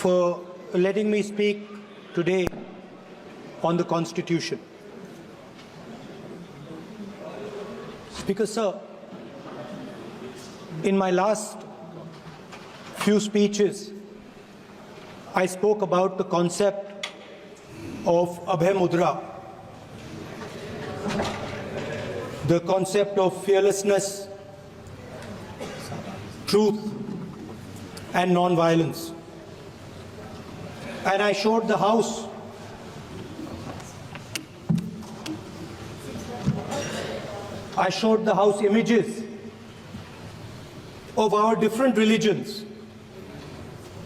for letting me speak today on the Constitution. Speaker Sir, in my last few speeches, I spoke about the concept of Abhay Mudra, the concept of fearlessness, truth, and non-violence. And I showed the House images of our different religions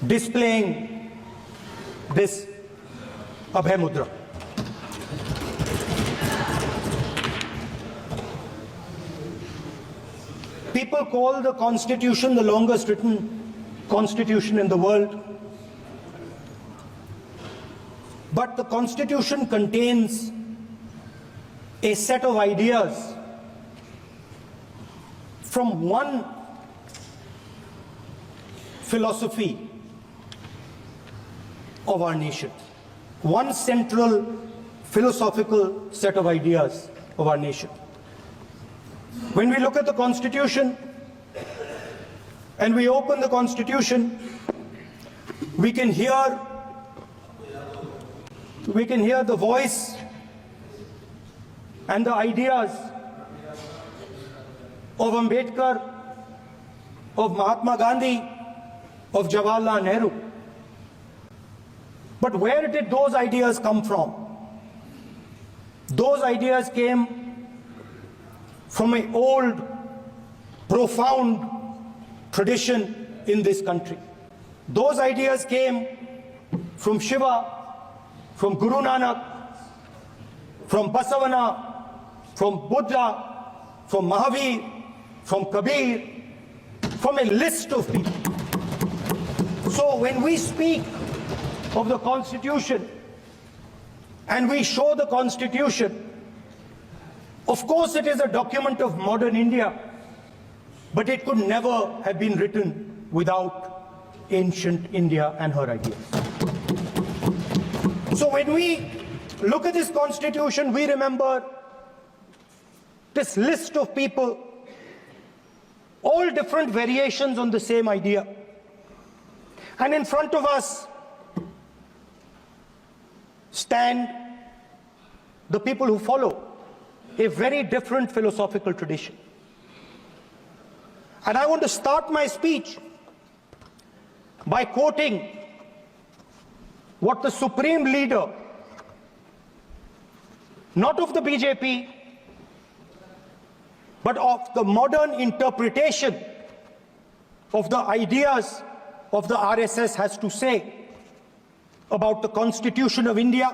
displaying this Abhay Mudra. People call the Constitution the longest written Constitution in the world. But the Constitution contains a set of ideas from one philosophy of our nation, one central philosophical set of ideas of our nation. When we look at the Constitution and we open the Constitution, we can hear the voice and the ideas of Ambedkar, of Mahatma Gandhi, of Jawaharlal Nehru. But where did those ideas come from? Those ideas came from an old, profound tradition in this country. Those ideas came from Shiva, from Guru Nanak, from Basavana, from Buddha, from Mahavir, from Kabir, from a list of people. So when we speak of the Constitution and we show the Constitution, of course it is a document of modern India, but it could never have been written without ancient India and her ideas. So when we look at this Constitution, we remember this list of people, all different variations on the same idea. And in front of us stand the people who follow a very different philosophical tradition. And I want to start my speech by quoting what the supreme leader, not of the BJP, but of the modern interpretation of the ideas of the RSS has to say about the Constitution of India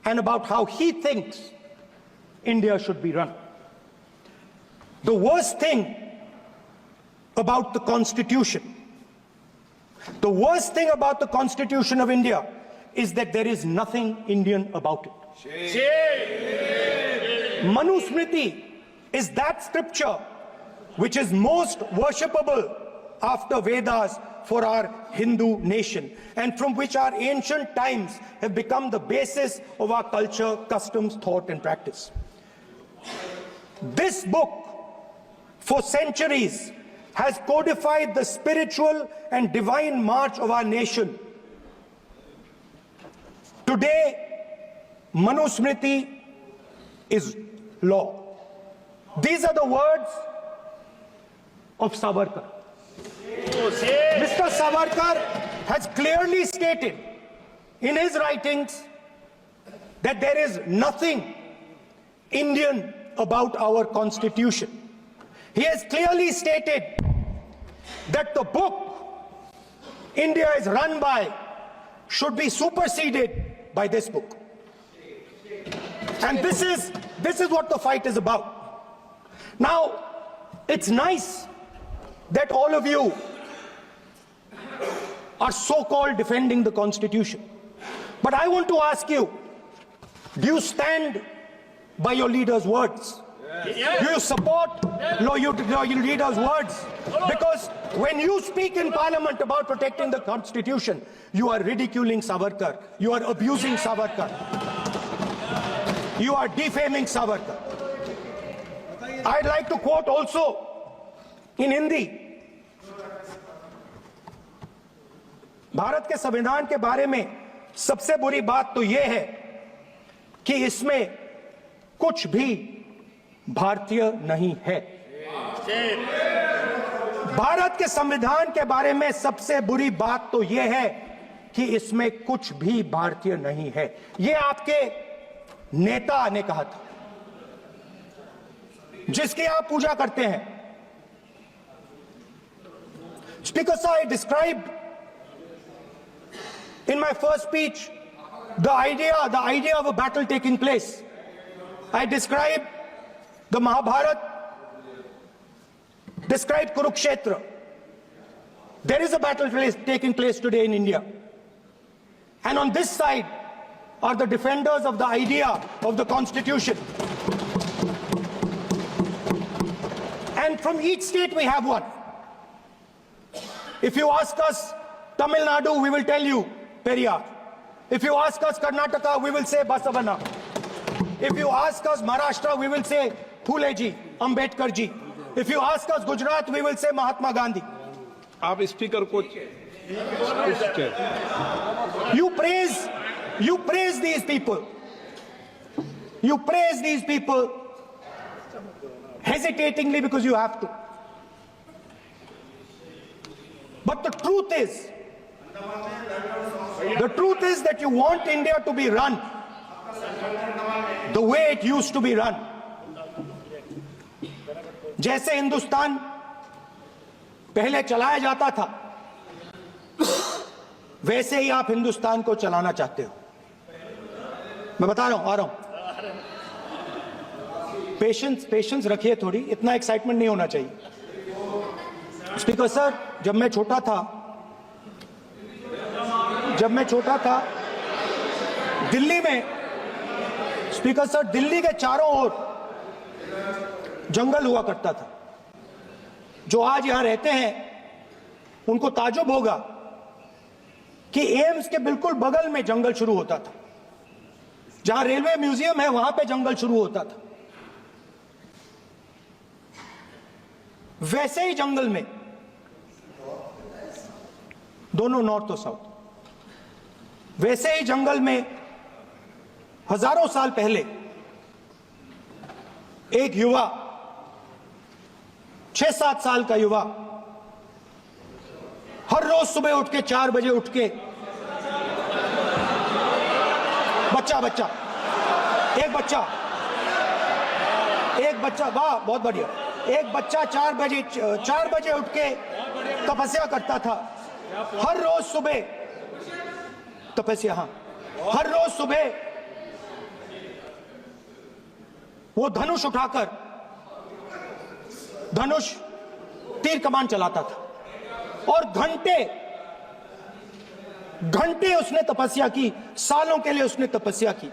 and about how he thinks India should be run. The worst thing about the Constitution, the worst thing about the Constitution of India is that there is nothing Indian about it. Manusmriti is that scripture which is most worshipable after Vedas for our Hindu nation, and from which our ancient times have become the basis of our culture, customs, thought, and practice. This book, for centuries, has codified the spiritual and divine march of our nation. Today, Manusmriti is law. These are the words of Savarkar. Mr. Savarkar has clearly stated in his writings that there is nothing Indian about our Constitution. He has clearly stated that the book India is run by should be superseded by this book. And this is what the fight is about. Now, it's nice that all of you are so-called defending the Constitution. But I want to ask you, do you stand by your leader's words? Do you support your leader's words? Because when you speak in parliament about protecting the constitution, you are ridiculing Savarkar. You are abusing Savarkar. You are defaming Savarkar. I'd like to quote also in Hindi. Bharat के संविधान के बारे में सबसे बुरी बात तो यह है कि इसमें कुछ भी भारतीय नहीं है। भारत के संविधान के बारे में सबसे बुरी बात तो यह है कि इसमें कुछ भी भारतीय नहीं है। यह आपके नेता ने कहा था, जिसकी आप पूजा करते हैं। Speaker sir, I described in my first speech the idea of a battle taking place. I described the Mahabharata, described Kurukshetra. There is a battle taking place today in India. And on this side are the defenders of the idea of the constitution. And from each state we have one. If you ask us Tamil Nadu, we will tell you Periyar. If you ask us Karnataka, we will say Basavana. If you ask us Maharashtra, we will say Phule ji, Ambedkar ji. If you ask us Gujarat, we will say Mahatma Gandhi. आप speaker को You praise these people. You praise these people hesitatingly because you have to. But the truth is that you want India to be run the way it used to be run. जैसे हिंदुस्तान पहले चलाया जाता था, वैसे ही आप हिंदुस्तान को चलाना चाहते हो। मैं बता रहा हूं, आ रहा हूं। पेशेंस रखिए थोड़ी, इतना एक्साइटमेंट नहीं होना चाहिए। स्पीकर सर, जब मैं छोटा था दिल्ली में, स्पीकर सर, दिल्ली के चारों ओर जंगल हुआ करता था। जो आज यहां रहते हैं उनको ताजुब होगा कि एम्स के बिल्कुल बगल में जंगल शुरू होता था। जहां रेलवे म्यूजियम है वहां पे जंगल शुरू होता था। वैसे ही जंगल में, दोनों नॉर्थ और साउथ, वैसे ही जंगल में हजारों साल पहले एक युवा, 6-7 साल का युवा, हर रोज सुबह उठ के 4 बजे उठ के एक बच्चा, वाह बहुत बढ़िया, एक बच्चा 4 बजे उठ के तपस्या करता था। हर रोज सुबह तपस्या, हर रोज सुबह वो धनुष उठाकर तीर कमान चलाता था और घंटे उसने तपस्या की, सालों के लिए उसने तपस्या की।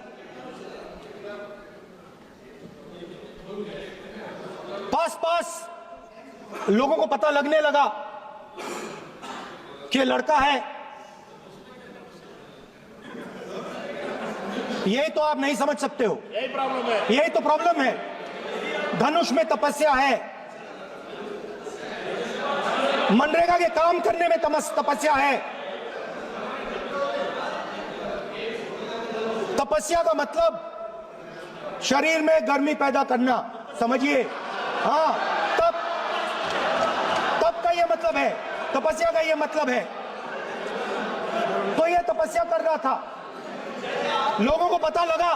पास लोगों को पता लगने लगा कि लड़का है। यही तो आप नहीं समझ सकते हो, यही तो प्रॉब्लम है। धनुष में तपस्या है, मनरेगा के काम करने में तपस्या है। तपस्या का मतलब शरीर में गर्मी पैदा करना, समझिए। हाँ, तब का ये मतलब है, तपस्या का ये मतलब है। तो ये तपस्या कर रहा था, लोगों को पता लगा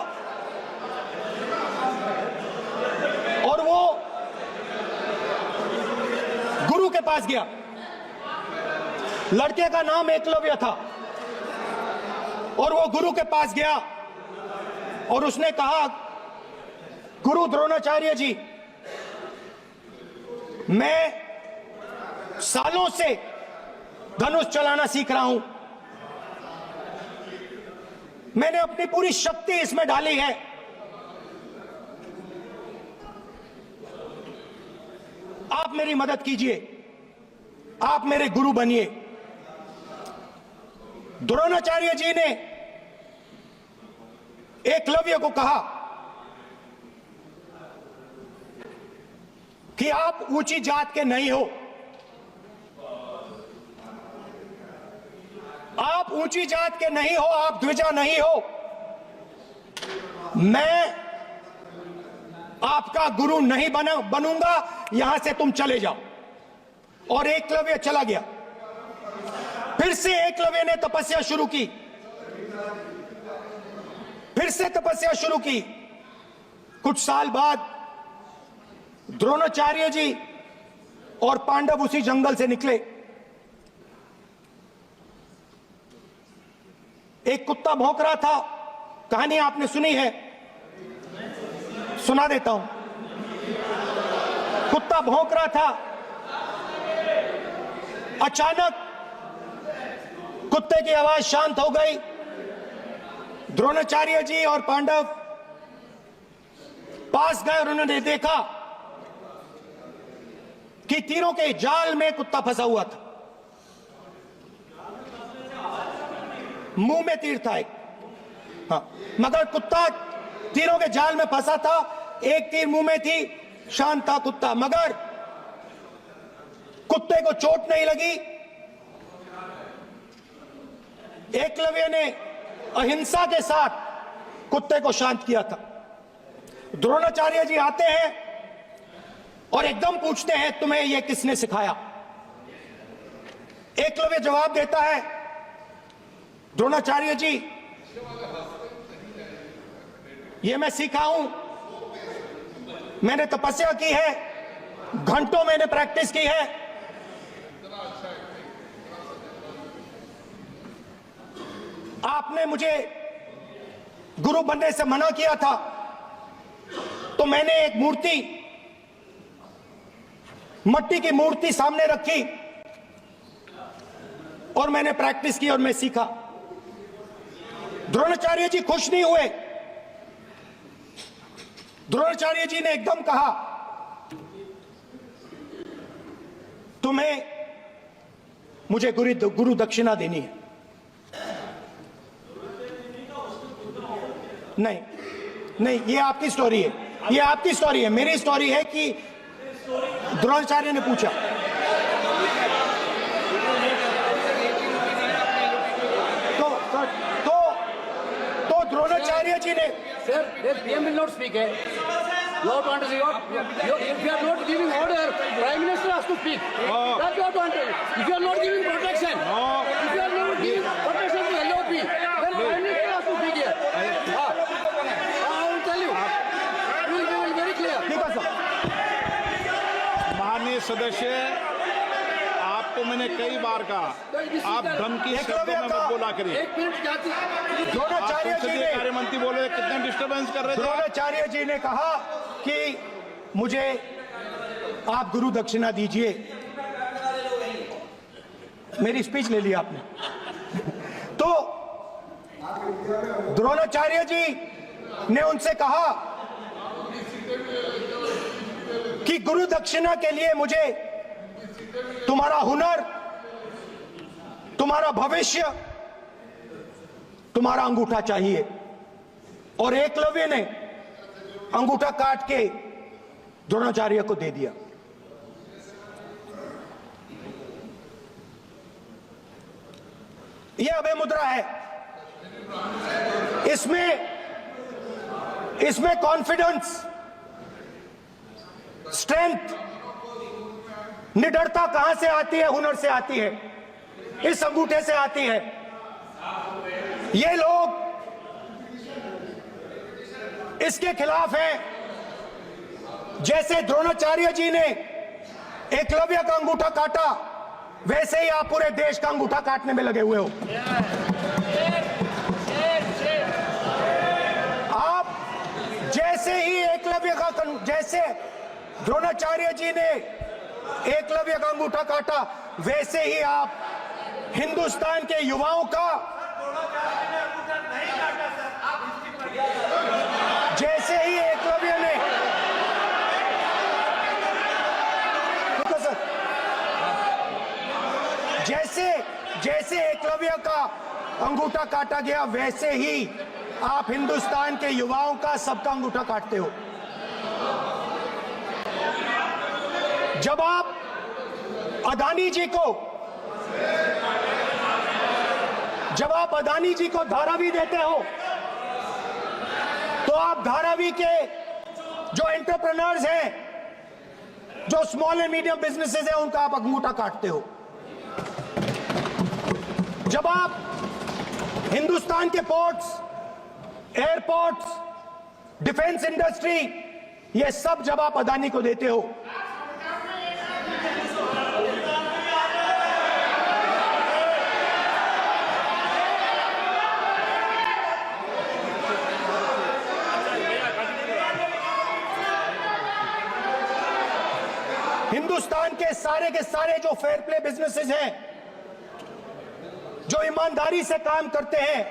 और वो गुरु के पास गया। लड़के का नाम एकलव्य था और वो गुरु के पास गया और उसने कहा, गुरु द्रोणाचार्य जी, मैं सालों से धनुष चलाना सीख रहा हूं, मैंने अपनी पूरी शक्ति इसमें डाली है, आप मेरी मदद कीजिए, आप मेरे गुरु बनिए। द्रोणाचार्य जी ने एकलव्य को कहा कि आप ऊंची जात के नहीं हो, आप ऊंची जात के नहीं हो, आप द्विजा नहीं हो, मैं आपका गुरु नहीं बनूंगा, यहां से तुम चले जाओ। और एकलव्य चला गया। फिर से एकलव्य ने तपस्या शुरू की, फिर से तपस्या शुरू की। कुछ साल बाद द्रोणाचार्य जी और पांडव उसी जंगल से निकले। एक कुत्ता भौंक रहा था, कहानी आपने सुनी है, सुना देता हूं। कुत्ता भौंक रहा था, अचानक कुत्ते की आवाज शांत हो गई। द्रोणाचार्य जी और पांडव पास गए और उन्होंने देखा कि तीरों के जाल में कुत्ता फंसा हुआ था। मुंह में तीर था एक, हाँ, मगर कुत्ता तीरों के जाल में फंसा था। एक तीर मुंह में थी, शांत था कुत्ता, मगर कुत्ते को चोट नहीं लगी। एकलव्य ने अहिंसा के साथ कुत्ते को शांत किया था। द्रोणाचार्य जी आते हैं और एकदम पूछते हैं, तुम्हें यह किसने सिखाया? एकलव्य जवाब देता है, द्रोणाचार्य जी, ये मैं सीखा हूं, मैंने तपस्या की है, घंटों मैंने प्रैक्टिस की है। आपने मुझे गुरु बनने से मना किया था, तो मैंने एक मूर्ति, मट्टी की मूर्ति सामने रखी और मैंने प्रैक्टिस की और मैं सीखा। द्रोणाचार्य जी खुश नहीं हुए। द्रोणाचार्य जी ने एकदम कहा, तुम्हें मुझे गुरु दक्षिणा देनी है। नहीं नहीं, ये आपकी स्टोरी है, ये आपकी स्टोरी है। मेरी स्टोरी है कि द्रोणाचार्य ने पूछा। तो द्रोणाचार्य जी ने, Sir, the PM will not speak. Lord wants to if you are not giving order, Prime Minister has to speak. That's what want. If you are not giving protection, if you are not giving protection to LOP, then Prime Minister has to speak here. I will tell you. We will be very clear. ठीक है sir. माननीय सदस्य, आपको मैंने कई बार कहा, आप धमकी शब्दों में मत बोला करिए। एक मिनट जाती। द्रोणाचार्य जी ने, कार्य मंत्री बोल रहे, कितना डिस्टर्बेंस कर रहे थे। द्रोणाचार्य जी ने कहा कि मुझे आप गुरु दक्षिणा दीजिए। मेरी स्पीच ले ली आपने। तो द्रोणाचार्य जी ने उनसे कहा कि गुरु दक्षिणा के लिए मुझे तुम्हारा हुनर, तुम्हारा भविष्य, तुम्हारा अंगूठा चाहिए। और एकलव्य ने अंगूठा काट के द्रोणाचार्य को दे दिया। यह अभय मुद्रा है। इसमें कॉन्फिडेंस, स्ट्रेंथ, निडरता कहां से आती है? हुनर से आती है, इस अंगूठे से आती है। ये लोग इसके खिलाफ हैं। जैसे द्रोणाचार्य जी ने एकलव्य का अंगूठा काटा, वैसे ही आप पूरे देश का अंगूठा काटने में लगे हुए हो। आप जैसे ही एकलव्य का, जैसे द्रोणाचार्य जी ने एकलव्य का अंगूठा काटा, वैसे ही आप हिंदुस्तान के युवाओं का, जैसे ही एकलव्य ने, एकलव्य का अंगूठा काटा गया, वैसे ही आप हिंदुस्तान के युवाओं का, सबका अंगूठा काटते हो। जब आप अदानी जी को धारावी देते हो, तो आप धारावी के जो एंटरप्रेन्योर्स हैं, जो स्मॉल एंड मीडियम बिजनेसेस हैं, उनका आप अंगूठा काटते हो। जब आप हिंदुस्तान के पोर्ट्स, एयरपोर्ट्स, डिफेंस इंडस्ट्री, ये सब जब आप अदानी को देते हो, हिंदुस्तान के सारे जो फेयर प्ले बिजनेसेस हैं, जो ईमानदारी से काम करते हैं,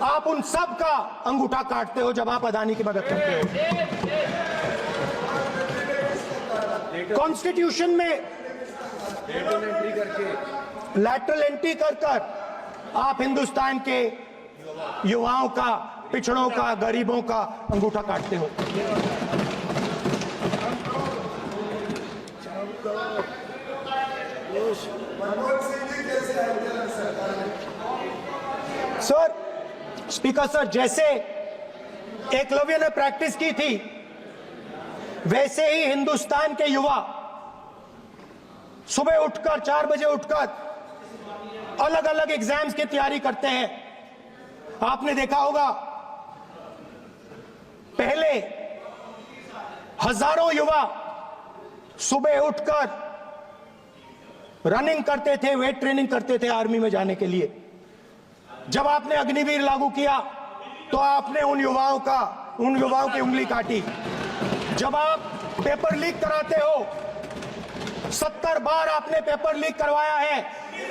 आप उन सब का अंगूठा काटते हो जब आप अदानी की मदद करते हो। कॉन्स्टिट्यूशन में लैटरल एंट्री कर आप हिंदुस्तान के युवाओं का, पिछड़ों का, गरीबों का अंगूठा काटते हो। सर, स्पीकर सर, जैसे एकलव्य ने प्रैक्टिस की थी, वैसे ही हिंदुस्तान के युवा सुबह उठकर 4 बजे उठकर अलग अलग एग्जाम्स की तैयारी करते हैं। आपने देखा होगा, पहले हजारों युवा सुबह उठकर रनिंग करते थे, वेट ट्रेनिंग करते थे आर्मी में जाने के लिए। जब आपने अग्निवीर लागू किया, तो आपने उन युवाओं की उंगली काटी। जब आप पेपर लीक कराते हो, 70 बार आपने पेपर लीक करवाया है,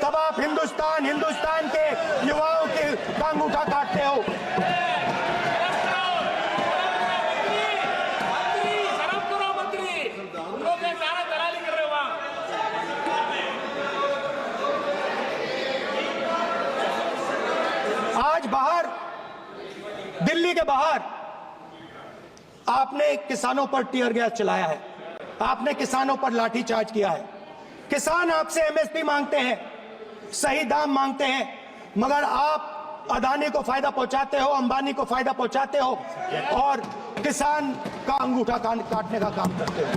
तब आप हिंदुस्तान के युवाओं के अंगूठा काटते हो। आज बाहर, दिल्ली के बाहर आपने किसानों पर टीयर गैस चलाया है, आपने किसानों पर लाठीचार्ज किया है। किसान आपसे एमएसपी मांगते हैं, सही दाम मांगते हैं, मगर आप अदानी को फायदा पहुंचाते हो, अंबानी को फायदा पहुंचाते हो और किसान का अंगूठा काटने का काम करते हो।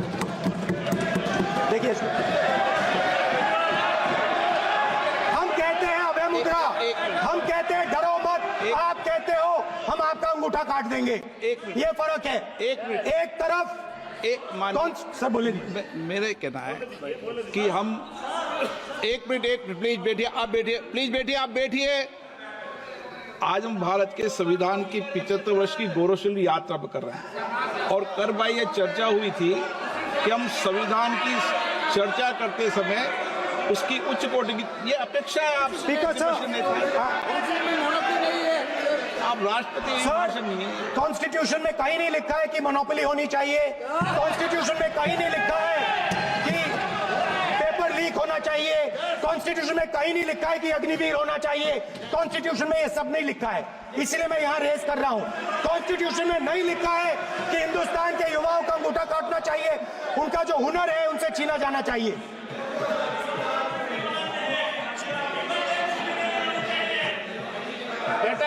देखिए, हम कहते हैं अभय मुद्रा, हम कहते हैं डरो मत, आप कहते हो हम आपका अंगूठा काट देंगे। ये फर्क है। एक तरफ कौन सर बोले, मेरे कहना है कि हम एक मिनट प्लीज बैठिए, आप बैठिए, प्लीज बैठिए, आप बैठिए। आज हम भारत के संविधान की 75 वर्ष की गौरवशाली यात्रा कर रहे हैं, और कर भाई ये चर्चा हुई थी कि हम संविधान की चर्चा करते समय उसकी उच्च कोटि की ये अपेक्षा है। आप स्पीकर सर, आप राष्ट्रपति सर, कॉन्स्टिट्यूशन में कहीं नहीं लिखा है कि मोनोपोली होनी चाहिए। कॉन्स्टिट्यूशन में कहीं नहीं लिखा है कि पेपर लीक होना चाहिए। कॉन्स्टिट्यूशन में कहीं नहीं लिखा है कि अग्निवीर होना चाहिए। कॉन्स्टिट्यूशन में ये सब नहीं लिखा है, इसलिए मैं यहाँ रेस कर रहा हूँ। कॉन्स्टिट्यूशन में नहीं लिखा है कि हिंदुस्तान के युवाओं का अंगूठा काटना चाहिए, उनका जो हुनर है उनसे छीना जाना चाहिए।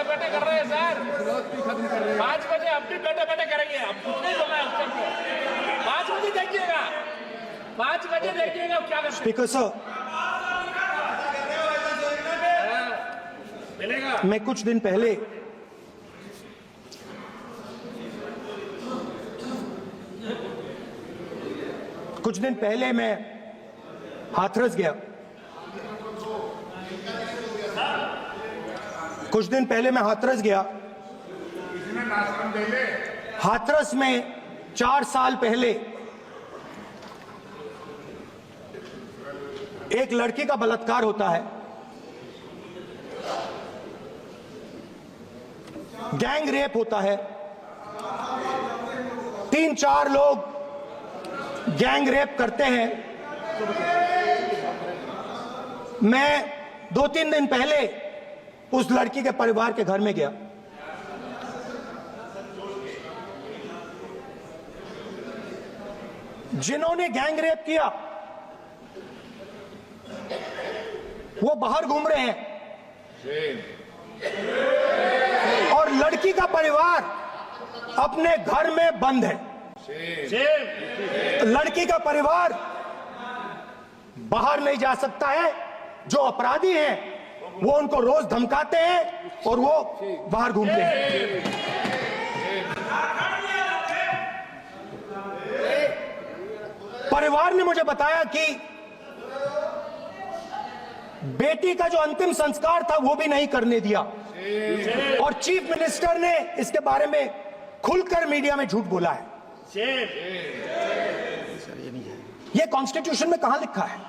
बैठे कर रहे हैं सर, 5 बजे हम भी बैठे करेंगे। अब कुछ नहीं बोलना है सबको, 5 बजे देखिएगा, 5 बजे देखिएगा क्या करते हैं। स्पीकर सर, मिलेगा। मैं कुछ दिन पहले मैं हाथरस गया। हाथरस में 4 साल पहले एक लड़की का बलात्कार होता है। गैंग रेप होता है। 3-4 लोग गैंग रेप करते हैं। मैं 2-3 दिन पहले उस लड़की के परिवार के घर में गया। जिन्होंने गैंग रेप किया वो बाहर घूम रहे हैं और लड़की का परिवार अपने घर में बंद है। लड़की का परिवार बाहर नहीं जा सकता है। जो अपराधी हैं वो उनको रोज धमकाते हैं और वो बाहर घूमते हैं। परिवार ने मुझे बताया कि बेटी का जो अंतिम संस्कार था वो भी नहीं करने दिया और चीफ मिनिस्टर ने इसके बारे में खुलकर मीडिया में झूठ बोला है। ये कॉन्स्टिट्यूशन में कहां लिखा है?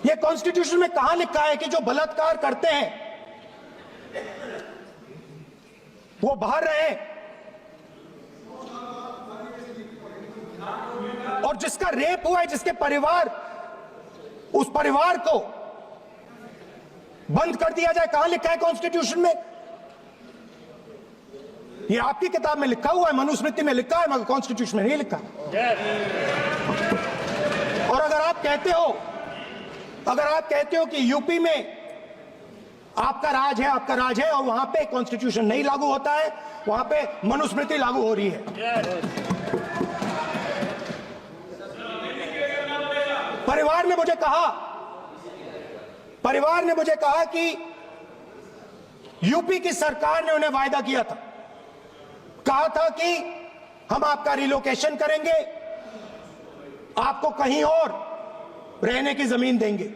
ये कॉन्स्टिट्यूशन में कहां लिखा है कि जो बलात्कार करते हैं वो बाहर रहे और जिसका रेप हुआ है, जिसके परिवार, उस परिवार को बंद कर दिया जाए? कहां लिखा है कॉन्स्टिट्यूशन में? ये आपकी किताब में लिखा हुआ है, मनुस्मृति में लिखा है, मगर कॉन्स्टिट्यूशन में नहीं लिखा। और अगर आप कहते हो कि यूपी में आपका राज है और वहां पे कॉन्स्टिट्यूशन नहीं लागू होता है, वहां पे मनुस्मृति लागू हो रही है। परिवार ने मुझे कहा कि यूपी की सरकार ने उन्हें वायदा किया था, कहा था कि हम आपका रिलोकेशन करेंगे, आपको कहीं और रहने की जमीन देंगे।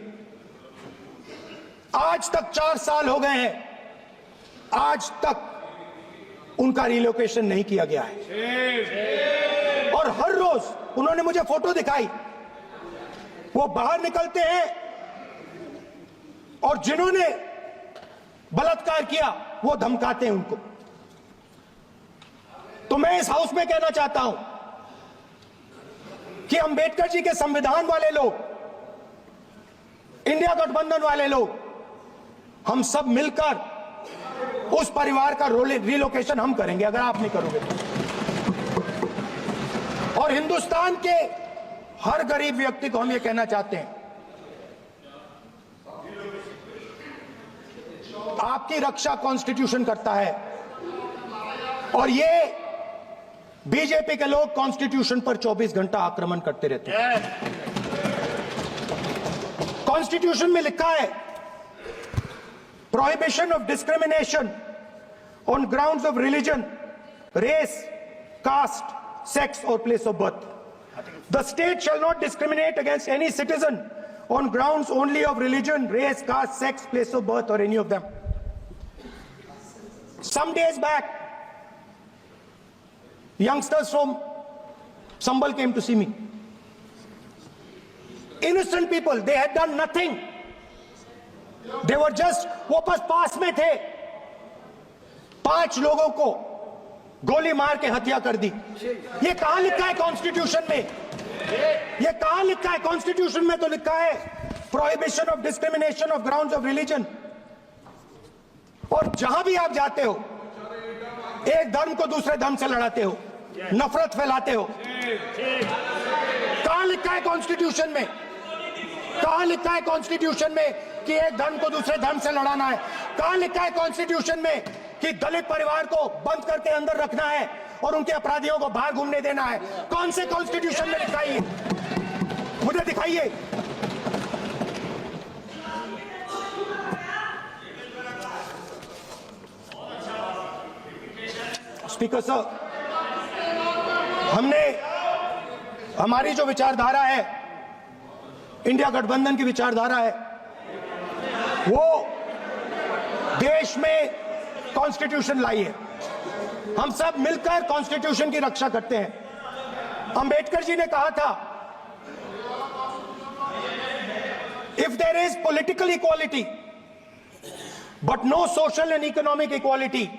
आज तक 4 साल हो गए हैं, आज तक उनका रिलोकेशन नहीं किया गया है। और हर रोज उन्होंने मुझे फोटो दिखाई, वो बाहर निकलते हैं और जिन्होंने बलात्कार किया वो धमकाते हैं उनको। तो मैं इस हाउस में कहना चाहता हूं कि अंबेडकर जी के संविधान वाले लोग, इंडिया गठबंधन वाले लोग, हम सब मिलकर उस परिवार का रिलोकेशन हम करेंगे अगर आप नहीं करोगे तो। और हिंदुस्तान के हर गरीब व्यक्ति को हम ये कहना चाहते हैं, आपकी रक्षा कॉन्स्टिट्यूशन करता है और ये बीजेपी के लोग कॉन्स्टिट्यूशन पर 24 घंटा आक्रमण करते रहते हैं। कॉन्स्टिट्यूशन में लिखा है prohibition of discrimination on grounds of religion, race, caste, sex और place of birth. The state shall not discriminate against any citizen on grounds only of religion, race, caste, sex, place of birth, or any of them. Some days back, youngsters from Sambal came to see me. Innocent people, they had done nothing. They were just, वो बस पास में थे, 5 लोगों को गोली मार के हत्या कर दी। ये कहां लिखा है कॉन्स्टिट्यूशन में? ये कहां लिखा है? कॉन्स्टिट्यूशन में तो लिखा है prohibition of discrimination of grounds of religion. और जहां भी आप जाते हो, एक धर्म को दूसरे धर्म से लड़ाते हो, नफरत फैलाते हो। कहां लिखा है कॉन्स्टिट्यूशन में? कहां लिखा है कॉन्स्टिट्यूशन में कि एक धर्म को दूसरे धर्म से लड़ाना है? कहां लिखा है कॉन्स्टिट्यूशन में कि दलित परिवार को बंद करके अंदर रखना है और उनके अपराधियों को बाहर घूमने देना है? कौन से कॉन्स्टिट्यूशन में लिखा है? मुझे दिखाइए। स्पीकर सर, हमारी जो विचारधारा है, इंडिया गठबंधन की विचारधारा है, वो देश में कॉन्स्टिट्यूशन लाई है। हम सब मिलकर कॉन्स्टिट्यूशन की रक्षा करते हैं। अंबेडकर जी ने कहा था, if there is political equality but no social and economic equality,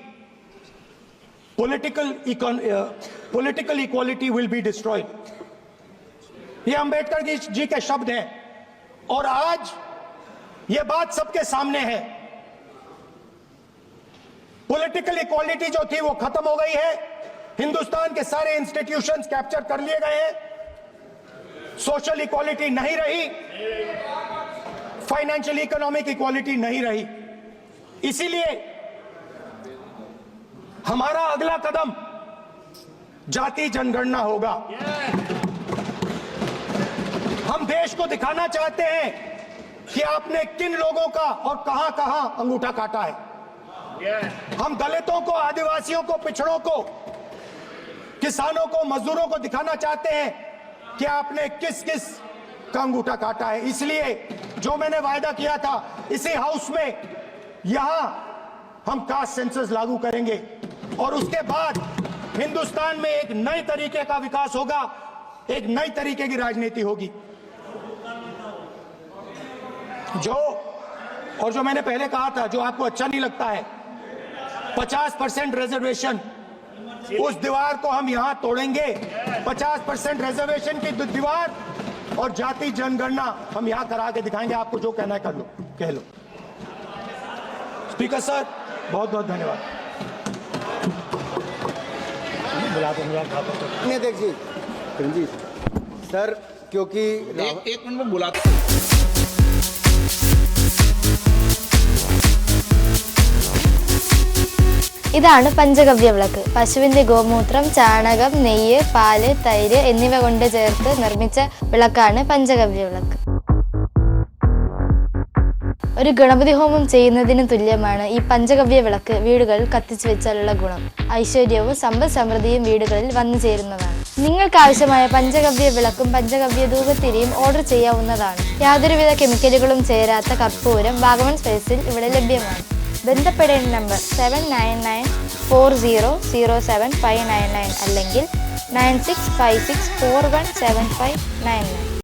political equality will be destroyed. ये अंबेडकर जी के शब्द हैं और आज ये बात सबके सामने है पॉलिटिकल इक्वालिटी जो थी वो खत्म हो गई है। हिंदुस्तान के सारे इंस्टीट्यूशंस कैप्चर कर लिए गए हैं। सोशल इक्वालिटी नहीं रही, फाइनेंशियल इकोनॉमिक इक्वालिटी नहीं रही। इसीलिए हमारा अगला कदम जाति जनगणना होगा। हम देश को दिखाना चाहते हैं कि आपने किन लोगों का और कहां कहां अंगूठा काटा है। हम दलितों को, आदिवासियों को, पिछड़ों को, किसानों को, मजदूरों को दिखाना चाहते हैं कि आपने किस किस का अंगूठा काटा है। इसलिए जो मैंने वायदा किया था, इसी हाउस में यहां हम कास्ट सेंसस लागू करेंगे और उसके बाद हिंदुस्तान में एक नए तरीके का विकास होगा, एक नई तरीके की राजनीति होगी। जो मैंने पहले कहा था, जो आपको अच्छा नहीं लगता है, 50% रिजर्वेशन, उस दीवार को हम यहां तोड़ेंगे। 50% रिजर्वेशन की दीवार और जाति जनगणना हम यहां करा के दिखाएंगे। आपको जो कहना है कर लो, कह लो। स्पीकर सर, बहुत बहुत धन्यवाद। अध्यक्ष जी, सर, क्योंकि एक मिनट में बुलाते ഇതാണ് പഞ്ചഗവ്യ വിളക്ക്. പശുവിന്റെ ഗോമൂത്രം, ചാണകം, നെയ്യ്, പാല്, തൈര് എന്നിവ കൊണ്ട് ചേർത്ത് നിർമ്മിച്ച വിളക്കാണ് പഞ്ചഗവ്യ വിളക്ക്. ഒരു ഗണപതി ഹോമം ചെയ്യുന്നതിന് തുല്യമാണ് ഈ പഞ്ചഗവ്യ വിളക്ക് വീടുകളിൽ കത്തിച്ചു വെച്ചാലുള്ള ഗുണം. ഐശ്വര്യവും സമ്പൽ സമൃദ്ധിയും വീടുകളിൽ വന്നു ചേരുന്നതാണ്. നിങ്ങൾക്ക് ആവശ്യമായ പഞ്ചഗവ്യ വിളക്കും പഞ്ചഗവ്യ ധൂപത്തിരിയും ഓർഡർ ചെയ്യാവുന്നതാണ്. യാതൊരുവിധ കെമിക്കലുകളും ചേരാത്ത കർപ്പൂരം വാഗമൺ സ്പേസിൽ ഇവിടെ ലഭ്യമാണ്. ബന്ധപ്പെടേണ്ട നമ്പർ 7994007599 അല്ലെങ്കിൽ 9656417599.